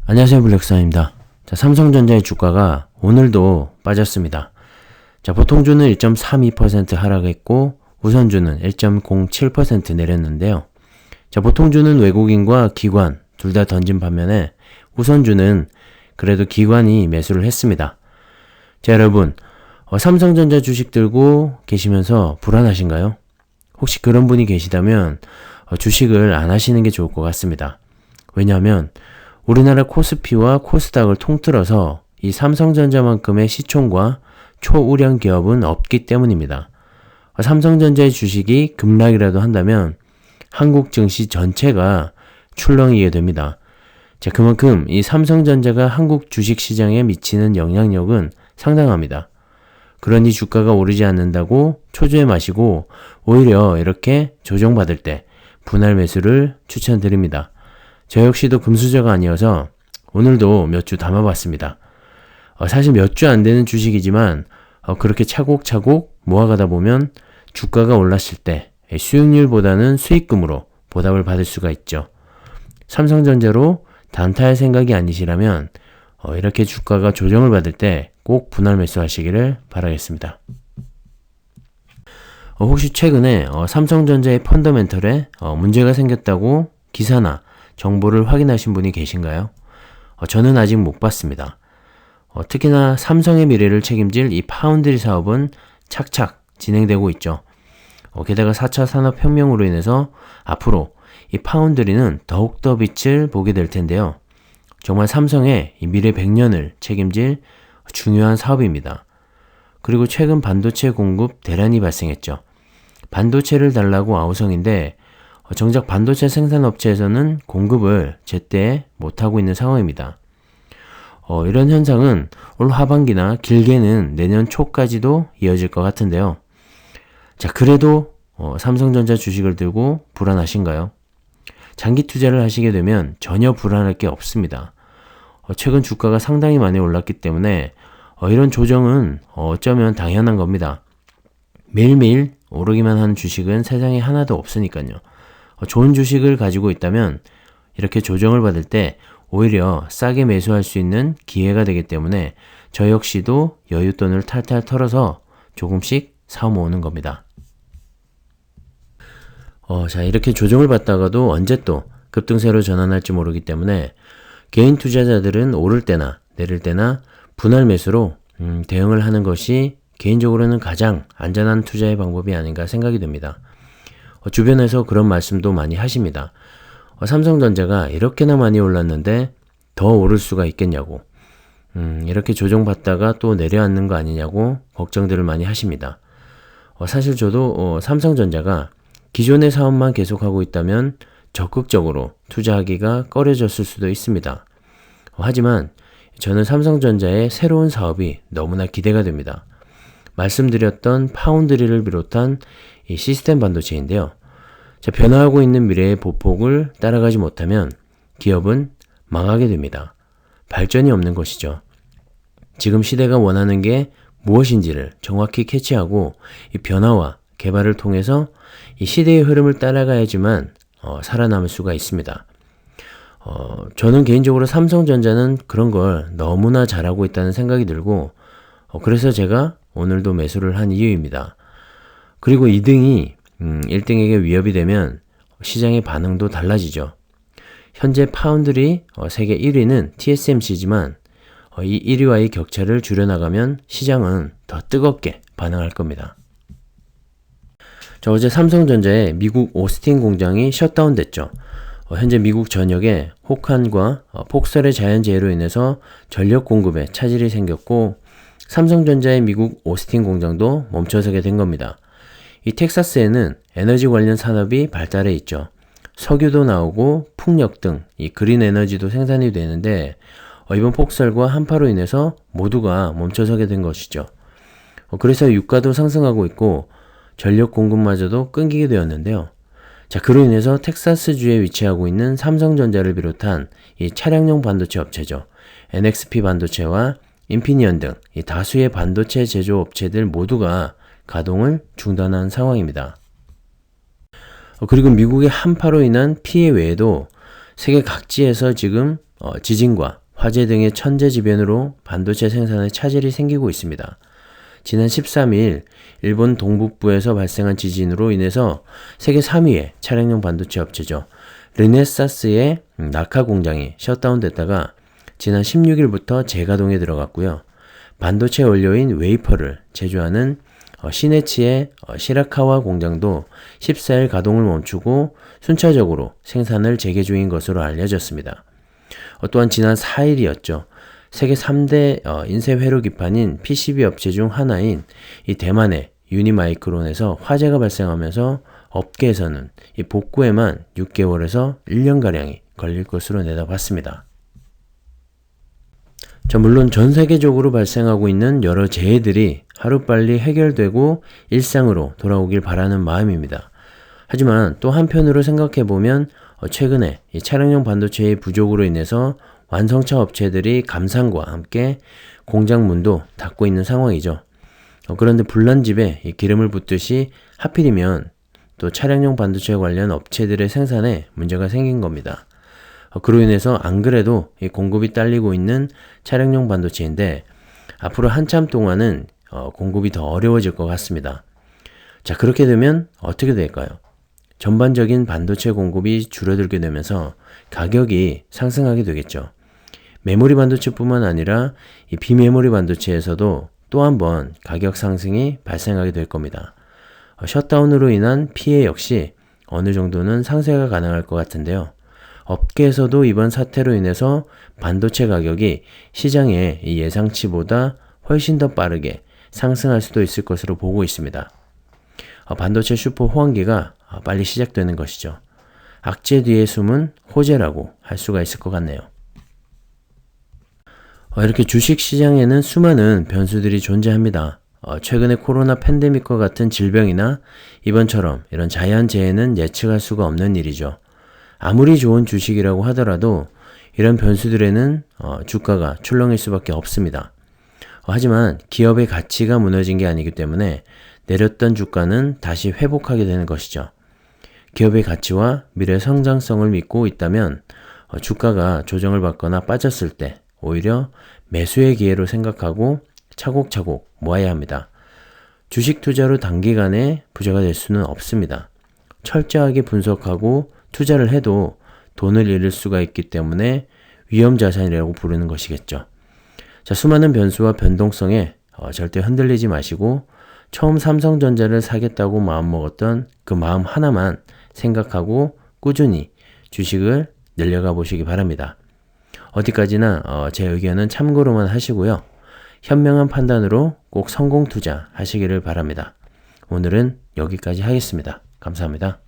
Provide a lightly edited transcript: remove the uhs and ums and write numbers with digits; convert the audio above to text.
안녕하세요, 블랙스완입니다. 자, 삼성전자의 주가가 오늘도 빠졌습니다. 자, 보통주는 1.32% 하락했고 우선주는 1.07% 내렸는데요. 자, 보통주는 외국인과 기관 둘 다 던진 반면에 우선주는 그래도 기관이 매수를 했습니다. 자, 여러분, 삼성전자 주식 들고 계시면서 불안하신가요? 혹시 그런 분이 계시다면 주식을 안 하시는 게 좋을 것 같습니다. 왜냐하면 우리나라 코스피와 코스닥을 통틀어서 이 삼성전자만큼의 시총과 초우량 기업은 없기 때문입니다. 삼성전자의 주식이 급락이라도 한다면 한국 증시 전체가 출렁이게 됩니다. 자, 그만큼 이 삼성전자가 한국 주식시장에 미치는 영향력은 상당합니다. 그러니 주가가 오르지 않는다고 초조해 마시고 오히려 이렇게 조정받을 때 분할 매수를 추천드립니다. 저 역시도 금수저가 아니어서 오늘도 몇 주 담아봤습니다. 사실 몇 주 안 되는 주식이지만 그렇게 차곡차곡 모아가다 보면 주가가 올랐을 때 수익률보다는 수익금으로 보답을 받을 수가 있죠. 삼성전자로 단타할 생각이 아니시라면 이렇게 주가가 조정을 받을 때 꼭 분할 매수하시기를 바라겠습니다. 혹시 최근에 삼성전자의 펀더멘털에 문제가 생겼다고 기사나 정보를 확인하신 분이 계신가요? 저는 아직 못 봤습니다. 특히나 삼성의 미래를 책임질 이 파운드리 사업은 착착 진행되고 있죠. 게다가 4차 산업혁명으로 인해서 앞으로 이 파운드리는 더욱더 빛을 보게 될 텐데요. 정말 삼성의 이 미래 100년을 책임질 중요한 사업입니다. 그리고 최근 반도체 공급 대란이 발생했죠. 반도체를 달라고 아우성인데 정작 반도체 생산업체에서는 공급을 제때 못하고 있는 상황입니다. 이런 현상은 올 하반기나 길게는 내년 초까지도 이어질 것 같은데요. 자, 그래도 삼성전자 주식을 들고 불안하신가요? 장기 투자를 하시게 되면 전혀 불안할 게 없습니다. 최근 주가가 상당히 많이 올랐기 때문에 이런 조정은 어쩌면 당연한 겁니다. 매일매일 오르기만 하는 주식은 세상에 하나도 없으니까요. 좋은 주식을 가지고 있다면 이렇게 조정을 받을 때 오히려 싸게 매수할 수 있는 기회가 되기 때문에 저 역시도 여윳돈을 탈탈 털어서 조금씩 사 모으는 겁니다. 자, 이렇게 조정을 받다가도 언제 또 급등세로 전환할지 모르기 때문에 개인 투자자들은 오를 때나 내릴 때나 분할 매수로 대응을 하는 것이 개인적으로는 가장 안전한 투자의 방법이 아닌가 생각이 됩니다. 주변에서 그런 말씀도 많이 하십니다. 삼성전자가 이렇게나 많이 올랐는데 더 오를 수가 있겠냐고, 이렇게 조정받다가 또 내려앉는 거 아니냐고 걱정들을 많이 하십니다. 사실 저도 삼성전자가 기존의 사업만 계속하고 있다면 적극적으로 투자하기가 꺼려졌을 수도 있습니다. 하지만 저는 삼성전자의 새로운 사업이 너무나 기대가 됩니다. 말씀드렸던 파운드리를 비롯한 이 시스템 반도체인데요. 자, 변화하고 있는 미래의 보폭을 따라가지 못하면 기업은 망하게 됩니다. 발전이 없는 것이죠. 지금 시대가 원하는 게 무엇인지를 정확히 캐치하고 이 변화와 개발을 통해서 이 시대의 흐름을 따라가야지만 살아남을 수가 있습니다. 저는 개인적으로 삼성전자는 그런 걸 너무나 잘하고 있다는 생각이 들고 그래서 제가 오늘도 매수를 한 이유입니다. 그리고 2등이 1등에게 위협이 되면 시장의 반응도 달라지죠. 현재 파운드리 세계 1위는 TSMC지만 이 1위와의 격차를 줄여나가면 시장은 더 뜨겁게 반응할 겁니다. 자, 어제 삼성전자의 미국 오스틴 공장이 셧다운 됐죠. 현재 미국 전역에 혹한과 폭설의 자연재해로 인해서 전력 공급에 차질이 생겼고 삼성전자의 미국 오스틴 공장도 멈춰서게 된 겁니다. 이 텍사스에는 에너지 관련 산업이 발달해 있죠. 석유도 나오고 풍력 등 이 그린 에너지도 생산이 되는데 이번 폭설과 한파로 인해서 모두가 멈춰서게 된 것이죠. 그래서 유가도 상승하고 있고 전력 공급마저도 끊기게 되었는데요. 자, 그로 인해서 텍사스주에 위치하고 있는 삼성전자를 비롯한 이 차량용 반도체 업체죠. NXP 반도체와 인피니언 등 이 다수의 반도체 제조업체들 모두가 가동을 중단한 상황입니다. 그리고 미국의 한파로 인한 피해 외에도 세계 각지에서 지금 지진과 화재 등의 천재지변으로 반도체 생산에 차질이 생기고 있습니다. 지난 13일 일본 동북부에서 발생한 지진으로 인해서 세계 3위의 차량용 반도체 업체죠. 르네사스의 낙하 공장이 셧다운됐다가 지난 16일부터 재가동에 들어갔고요. 반도체 원료인 웨이퍼를 제조하는 시네치의 시라카와 공장도 14일 가동을 멈추고 순차적으로 생산을 재개 중인 것으로 알려졌습니다. 또한 지난 4일이었죠. 세계 3대 인쇄 회로 기판인 PCB 업체 중 하나인 이 대만의 유니마이크론에서 화재가 발생하면서 업계에서는 이 복구에만 6개월에서 1년가량이 걸릴 것으로 내다봤습니다. 물론 전 세계적으로 발생하고 있는 여러 재해들이 하루빨리 해결되고 일상으로 돌아오길 바라는 마음입니다. 하지만 또 한편으로 생각해보면 최근에 이 차량용 반도체의 부족으로 인해서 완성차 업체들이 감산과 함께 공장 문도 닫고 있는 상황이죠. 그런데 불난 집에 이 기름을 붓듯이 하필이면 또 차량용 반도체 관련 업체들의 생산에 문제가 생긴 겁니다. 그로 인해서 안 그래도 이 공급이 딸리고 있는 차량용 반도체인데 앞으로 한참 동안은 공급이 더 어려워질 것 같습니다. 자, 그렇게 되면 어떻게 될까요? 전반적인 반도체 공급이 줄어들게 되면서 가격이 상승하게 되겠죠. 메모리 반도체뿐만 아니라 이 비메모리 반도체에서도 또 한 번 가격 상승이 발생하게 될 겁니다. 셧다운으로 인한 피해 역시 어느 정도는 상쇄가 가능할 것 같은데요. 업계에서도 이번 사태로 인해서 반도체 가격이 시장의 예상치보다 훨씬 더 빠르게 상승할 수도 있을 것으로 보고 있습니다. 반도체 슈퍼 호황기가 빨리 시작되는 것이죠. 악재 뒤에 숨은 호재라고 할 수가 있을 것 같네요. 이렇게 주식시장에는 수많은 변수들이 존재합니다. 최근에 코로나 팬데믹과 같은 질병이나 이번처럼 이런 자연재해는 예측할 수가 없는 일이죠. 아무리 좋은 주식이라고 하더라도 이런 변수들에는 주가가 출렁일 수밖에 없습니다. 하지만 기업의 가치가 무너진 게 아니기 때문에 내렸던 주가는 다시 회복하게 되는 것이죠. 기업의 가치와 미래 성장성을 믿고 있다면 주가가 조정을 받거나 빠졌을 때 오히려 매수의 기회로 생각하고 차곡차곡 모아야 합니다. 주식 투자로 단기간에 부자가 될 수는 없습니다. 철저하게 분석하고 투자를 해도 돈을 잃을 수가 있기 때문에 위험자산이라고 부르는 것이겠죠. 자, 수많은 변수와 변동성에 절대 흔들리지 마시고 처음 삼성전자를 사겠다고 마음먹었던 그 마음 하나만 생각하고 꾸준히 주식을 늘려가 보시기 바랍니다. 어디까지나 제 의견은 참고로만 하시고요. 현명한 판단으로 꼭 성공 투자 하시기를 바랍니다. 오늘은 여기까지 하겠습니다. 감사합니다.